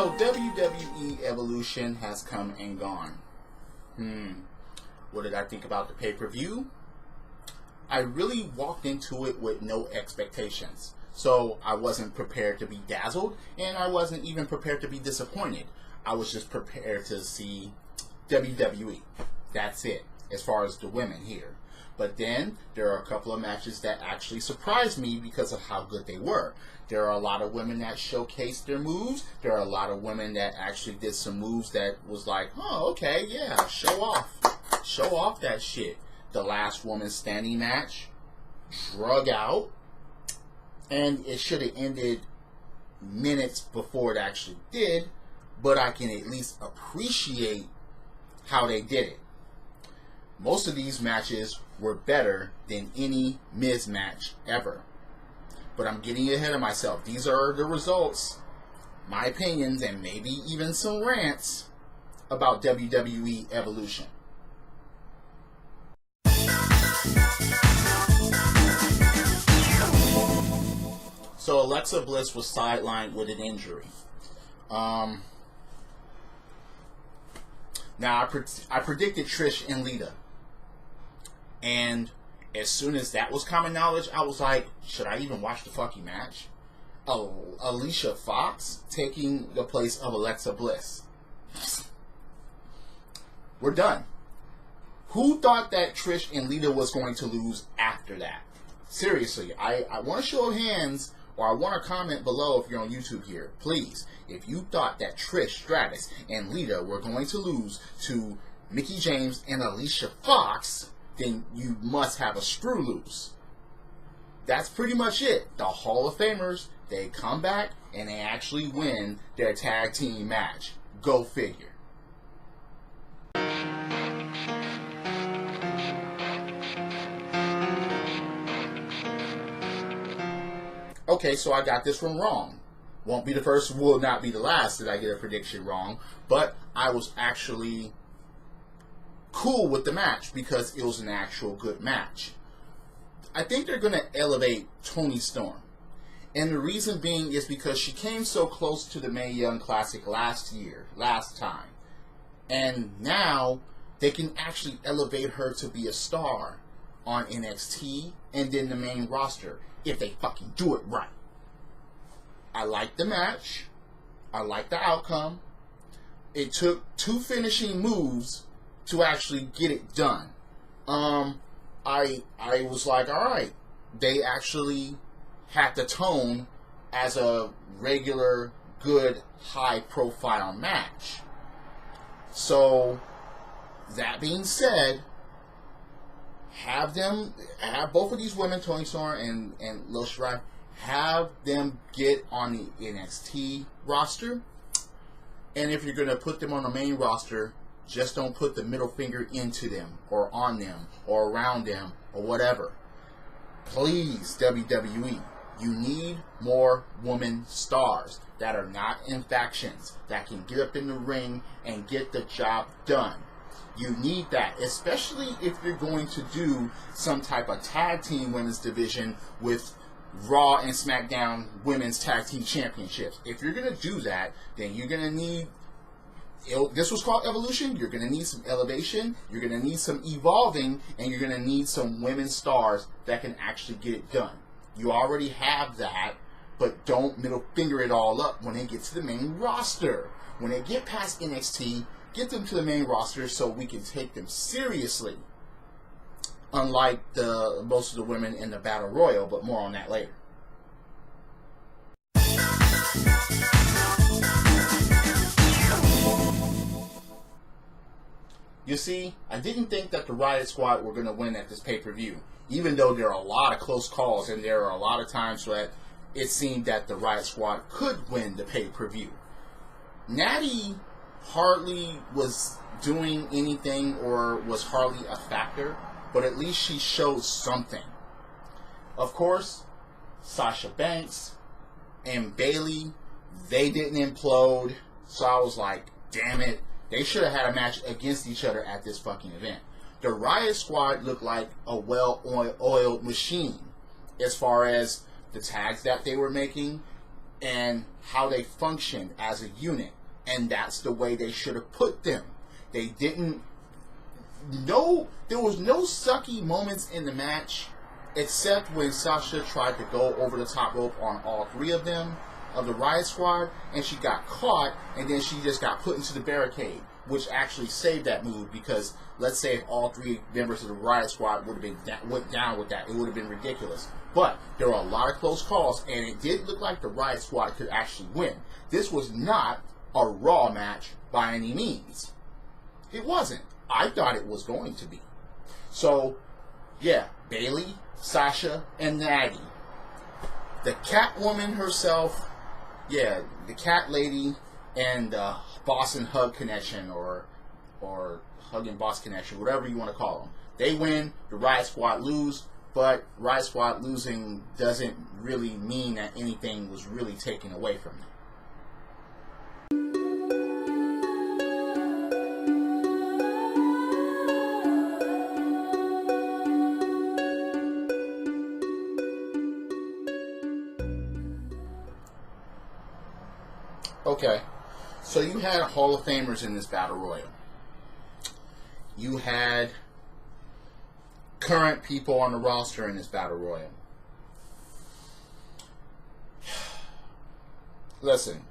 So WWE Evolution has come and gone. What did I think about the pay-per-view? I really walked into it with no expectations. So I wasn't prepared to be dazzled, and I wasn't even prepared to be disappointed. I was just prepared to see WWE. That's it, as far as the women here. But then, there are a couple of matches that actually surprised me because of how good they were. There are a lot of women that showcased their moves. There are a lot of women that actually did some moves that was like, oh, okay, yeah, show off. Show off that shit. The last woman standing match, drug out, and it should have ended minutes before it actually did, but I can at least appreciate how they did it. Most of these matches were better than any Miz match ever. But I'm getting ahead of myself. These are the results, my opinions, and maybe even some rants about WWE Evolution. So Alexa Bliss was sidelined with an injury. Now I predicted Trish and Lita. And as soon as that was common knowledge, I was like, should I even watch the fucking match? Alicia Fox taking the place of Alexa Bliss. We're done. Who thought that Trish and Lita was going to lose after that? Seriously, I want a show of hands, or I want a comment below if you're on YouTube here. Please, if you thought that Trish Stratus and Lita were going to lose to Mickie James and Alicia Fox, then you must have a screw loose. That's pretty much it. The Hall of Famers, they come back and they actually win their tag team match. Go figure. Okay, so I got this one wrong. Won't be the first, will not be the last that I get a prediction wrong, but I was actually cool with the match because it was an actual good match. I think they're going to elevate Toni Storm. And the reason being is because she came so close to the Mae Young Classic last time. And now they can actually elevate her to be a star on NXT and then the main roster if they fucking do it right. I like the match. I like the outcome. It took 2 finishing moves to actually get it done. I was like, alright, they actually had the tone as a regular, good, high-profile match. So, that being said, have both of these women, Toni Storm and Io Shirai, have them get on the NXT roster. And if you're going to put them on the main roster, just don't put the middle finger into them, or on them, or around them, or whatever. Please, WWE, you need more woman stars that are not in factions, that can get up in the ring and get the job done. You need that, especially if you're going to do some type of tag team women's division with Raw and SmackDown women's tag team championships. If you're going to do that, then you're going to need, this was called Evolution, you're going to need some elevation, you're going to need some evolving, and you're going to need some women stars that can actually get it done. You already have that, but don't middle finger it all up when they get to the main roster. When they get past NXT, get them to the main roster so we can take them seriously. Unlike most of the women in the Battle Royal, but more on that later. You see, I didn't think that the Riot Squad were going to win at this pay-per-view, even though there are a lot of close calls and there are a lot of times that it seemed that the Riot Squad could win the pay-per-view. Natty hardly was doing anything or was hardly a factor, but at least she showed something. Of course, Sasha Banks and Bayley, they didn't implode, so I was like, damn it. They should have had a match against each other at this fucking event. The Riot Squad looked like a well-oiled machine as far as the tags that they were making. and how they functioned as a unit. And that's the way they should have put them. They didn't. There was no sucky moments in the match, except when Sasha tried to go over the top rope on all three of them, of the Riot Squad, and she got caught, and then she just got put into the barricade, which actually saved that move, because let's say if all three members of the Riot Squad would have been went down with that, it would have been ridiculous. But there were a lot of close calls, and it did look like the Riot Squad could actually win. This was not a Raw match by any means. It wasn't. I thought it was going to be. So, yeah, Bayley, Sasha, and Natty. The Catwoman herself, yeah, the Cat Lady, and Boss and Hug Connection, or Hug and Boss Connection, whatever you want to call them. They win, the Riot Squad lose, but Riot Squad losing doesn't really mean that anything was really taken away from them. Okay, so you had Hall of Famers in this Battle Royal. You had current people on the roster in this Battle Royal. Listen,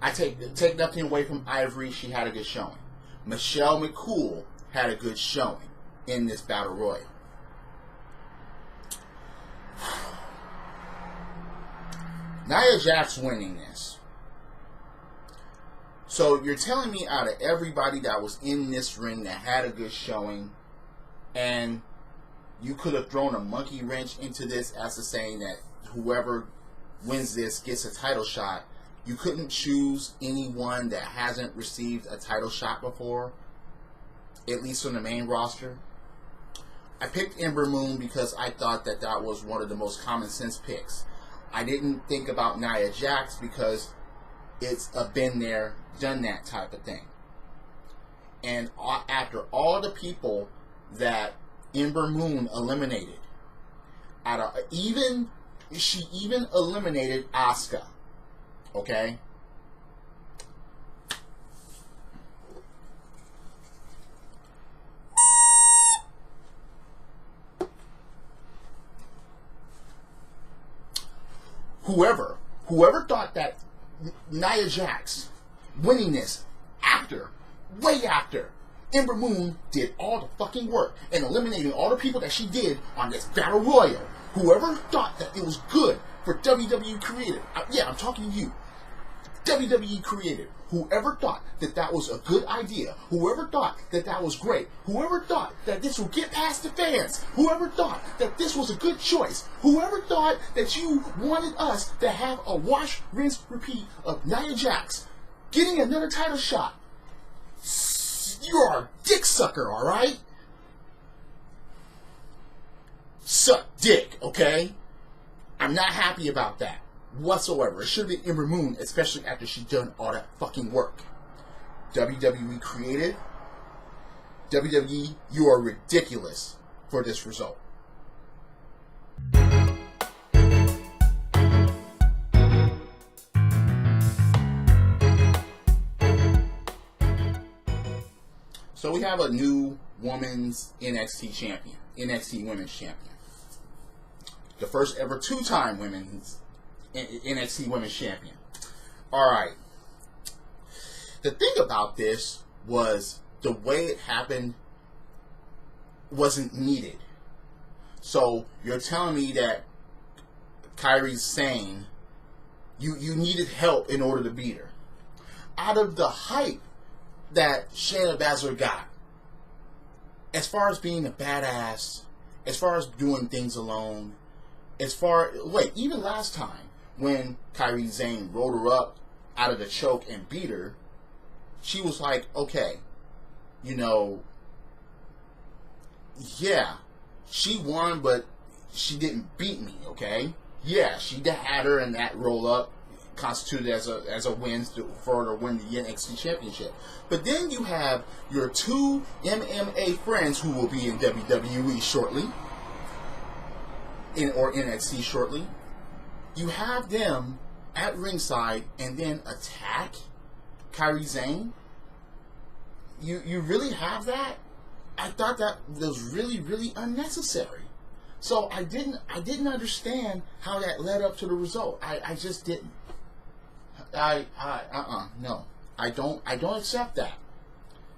I take nothing away from Ivory. She had a good showing. Michelle McCool had a good showing in this Battle Royal. Nia Jax winning this. So you're telling me out of everybody that was in this ring that had a good showing, and you could have thrown a monkey wrench into this as to saying that whoever wins this gets a title shot, you couldn't choose anyone that hasn't received a title shot before, at least on the main roster? I picked Ember Moon because I thought that that was one of the most common sense picks. I didn't think about Nia Jax because it's a been there, done that type of thing. And after all the people that Ember Moon eliminated, she even eliminated Asuka. Okay? Whoever thought that Nia Jax winning this way after Ember Moon did all the fucking work and eliminating all the people that she did on this Battle Royal, whoever thought that it was good for WWE Creative, I'm talking to you, WWE Creative, whoever thought that that was a good idea, whoever thought that that was great, whoever thought that this would get past the fans, whoever thought that this was a good choice, whoever thought that you wanted us to have a wash, rinse, repeat of Nia Jax getting another title shot, you're a dick sucker, alright? Suck dick, okay? I'm not happy about that whatsoever. It should have been Ember Moon, especially after she done all that fucking work. WWE Creative, WWE, you are ridiculous for this result. So we have a new women's NXT champion, NXT Women's Champion. The first ever two-time women's NXT Women's Champion. Alright. The thing about this was the way it happened wasn't needed. So you're telling me that Kairi's saying you needed help in order to beat her. Out of the hype that Shayna Baszler got, as far as being a badass, as far as doing things alone, even last time when Kairi Sane rolled her up out of the choke and beat her, she was like, okay, yeah, she won, but she didn't beat me, okay? Yeah, she had her in that roll up, constituted as a win for her to win the NXT Championship. But then you have your two MMA friends who will be in WWE shortly, or NXT shortly, You have them at ringside and then attack Kairi Sane? You really have that? I thought that was really, really unnecessary. So I didn't understand how that led up to the result. I just didn't. No. I don't accept that.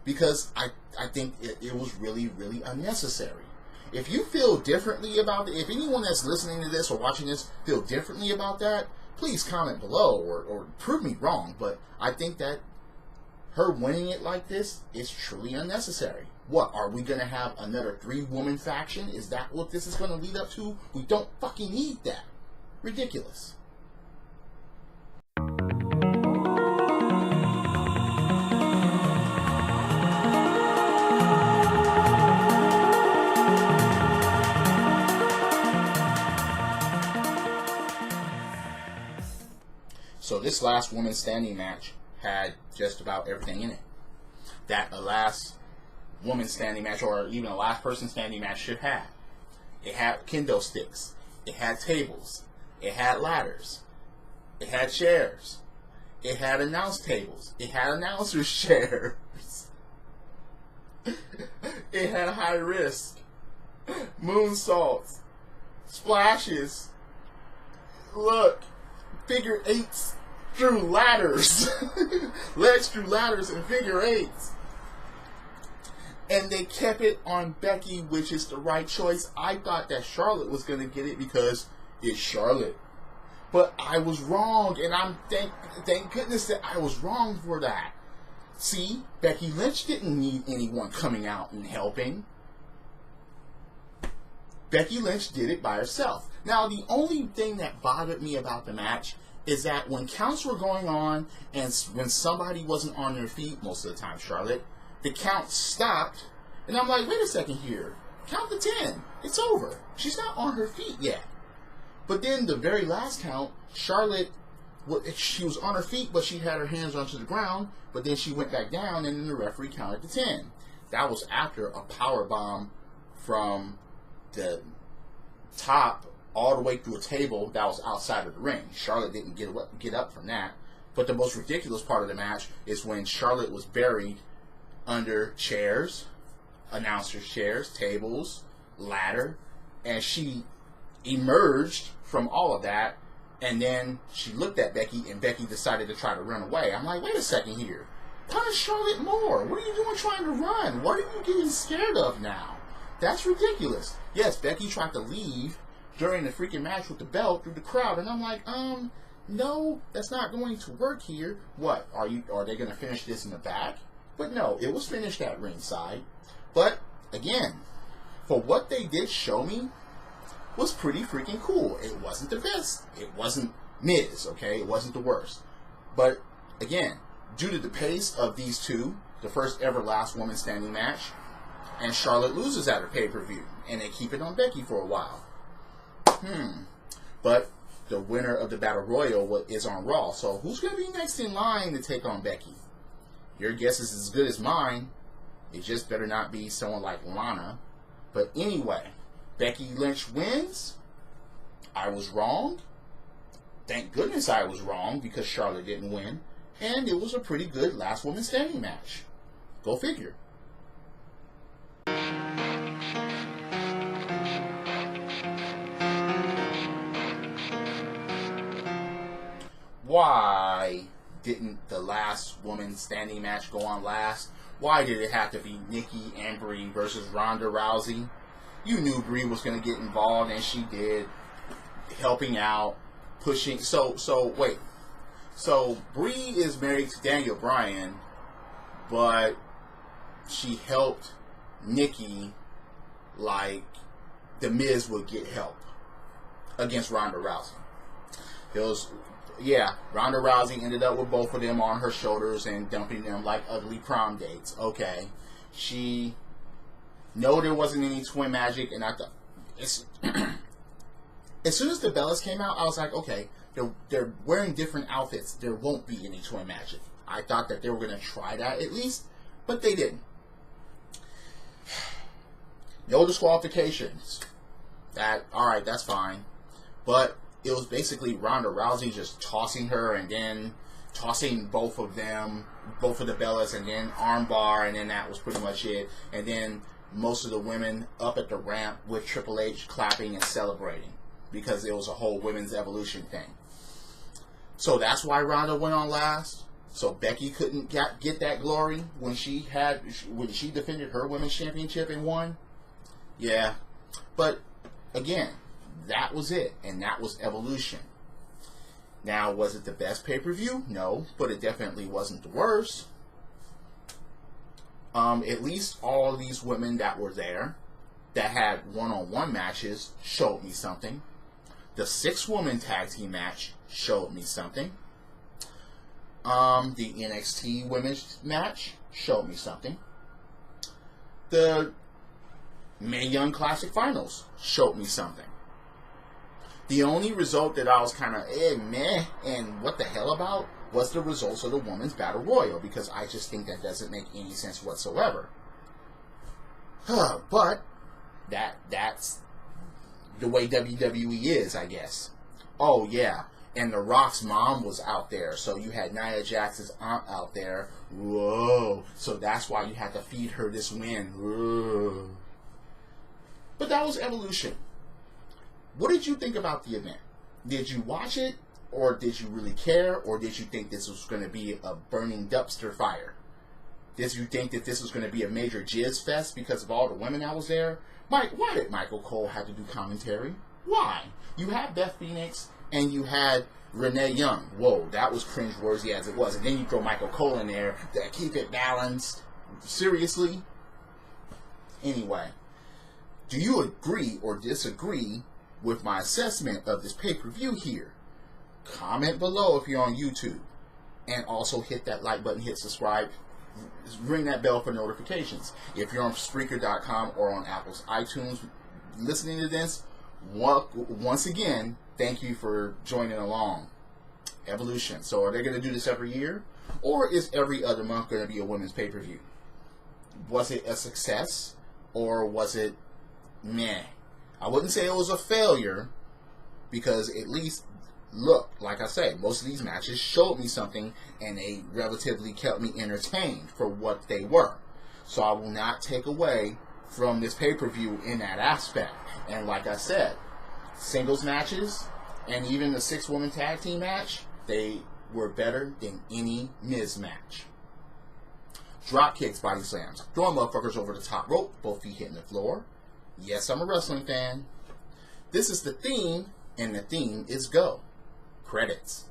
Because I think it was really, really unnecessary. If you feel differently about it, if anyone that's listening to this or watching this feel differently about that, please comment below or prove me wrong. But I think that her winning it like this is truly unnecessary. What, are we going to have another 3-woman faction? Is that what this is going to lead up to? We don't fucking need that. Ridiculous. So this last woman standing match had just about everything in it that a last woman standing match or even a last person standing match should have. It had kendo sticks. It had tables. It had ladders. It had chairs. It had announce tables. It had announcers' chairs. It had high risk, moonsaults, splashes. Look, figure eights through ladders. Legs through ladders and figure eights. And they kept it on Becky, which is the right choice. I thought that Charlotte was going to get it because it's Charlotte. But I was wrong, and I'm thank goodness that I was wrong for that. See, Becky Lynch didn't need anyone coming out and helping. Becky Lynch did it by herself. Now, the only thing that bothered me about the match is that when counts were going on and when somebody wasn't on their feet, most of the time Charlotte, the count stopped, and I'm like, wait a second here. Count to 10. It's over. She's not on her feet yet. But then the very last count, Charlotte, she was on her feet, but she had her hands onto the ground, but then she went back down, and then the referee counted to 10. That was after a power bomb from the top all the way through a table that was outside of the ring. Charlotte didn't get up from that. But the most ridiculous part of the match is when Charlotte was buried under chairs, announcers' chairs, tables, ladder, and she emerged from all of that, and then she looked at Becky, and Becky decided to try to run away. I'm like, wait a second here. Punish Charlotte more. What are you doing trying to run? What are you getting scared of now? That's ridiculous. Yes, Becky tried to leave during the freaking match with the belt through the crowd, and I'm like, no, that's not going to work here. What, are they going to finish this in the back? But no, it was finished at ringside. But, again, for what they did show me, was pretty freaking cool. It wasn't the best. It wasn't Miz, okay? It wasn't the worst. But, again, due to the pace of these two, the first ever last woman standing match, and Charlotte loses at her pay-per-view, and they keep it on Becky for a while. But the winner of the Battle Royal is on Raw, so who's going to be next in line to take on Becky? Your guess is as good as mine. It just better not be someone like Lana. But anyway, Becky Lynch wins. I was wrong. Thank goodness I was wrong because Charlotte didn't win. And it was a pretty good last woman standing match. Go figure. Why didn't the last woman standing match go on last? Why did it have to be Nikki and Brie versus Ronda Rousey? You knew Brie was going to get involved, and she did. Helping out, pushing. So wait. So Brie is married to Daniel Bryan, but she helped Nikki like The Miz would get help against Ronda Rousey. It was, yeah, Ronda Rousey ended up with both of them on her shoulders and dumping them like ugly prom dates. Okay. No, there wasn't any twin magic, and I thought, as soon as the Bellas came out, I was like, okay, they're wearing different outfits. There won't be any twin magic. I thought that they were going to try that at least, but they didn't. No disqualifications. Alright, that's fine. But it was basically Ronda Rousey just tossing her and then tossing both of them, both of the Bellas, and then armbar, and then that was pretty much it. And then most of the women up at the ramp with Triple H clapping and celebrating because it was a whole women's evolution thing. So that's why Ronda went on last. So Becky couldn't get that glory when she defended her women's championship and won. Yeah, but again, that was it, and that was evolution. Now, was it the best pay-per-view? No, but it definitely wasn't the worst. At least all these women that were there that had one-on-one matches showed me something. The 6-woman tag team match showed me something. The NXT women's match showed me something. The Mae Young Classic Finals showed me something. The only result that I was kind of meh and what the hell about was the results of the Women's Battle Royal, because I just think that doesn't make any sense whatsoever. But that's the way WWE is, I guess. Oh yeah, and The Rock's mom was out there, so you had Nia Jax's aunt out there. Whoa! So that's why you had to feed her this win. Whoa. But that was evolution. What did you think about the event? Did you watch it, or did you really care, or did you think this was going to be a burning dumpster fire? Did you think that this was going to be a major jizz fest because of all the women that was there? Mike, why did Michael Cole have to do commentary? Why? You had Beth Phoenix and you had Renee Young. Whoa, that was cringeworthy as it was. And then you throw Michael Cole in there to keep it balanced. Seriously? Anyway, do you agree or disagree with my assessment of this pay-per-view here? Comment below if you're on YouTube. And also hit that like button, hit subscribe, ring that bell for notifications. If you're on Spreaker.com or on Apple's iTunes listening to this, once again, thank you for joining along. Evolution. So are they going to do this every year? Or is every other month going to be a women's pay-per-view? Was it a success? Or was it meh? I wouldn't say it was a failure, because at least, look, like I said, most of these matches showed me something, and they relatively kept me entertained for what they were. So I will not take away from this pay-per-view in that aspect. And like I said, singles matches, and even the 6-woman tag team match, they were better than any Miz match. Drop kicks, body slams, throwing motherfuckers over the top rope, both feet hitting the floor. Yes, I'm a wrestling fan. This is the theme, and the theme is go. Credits.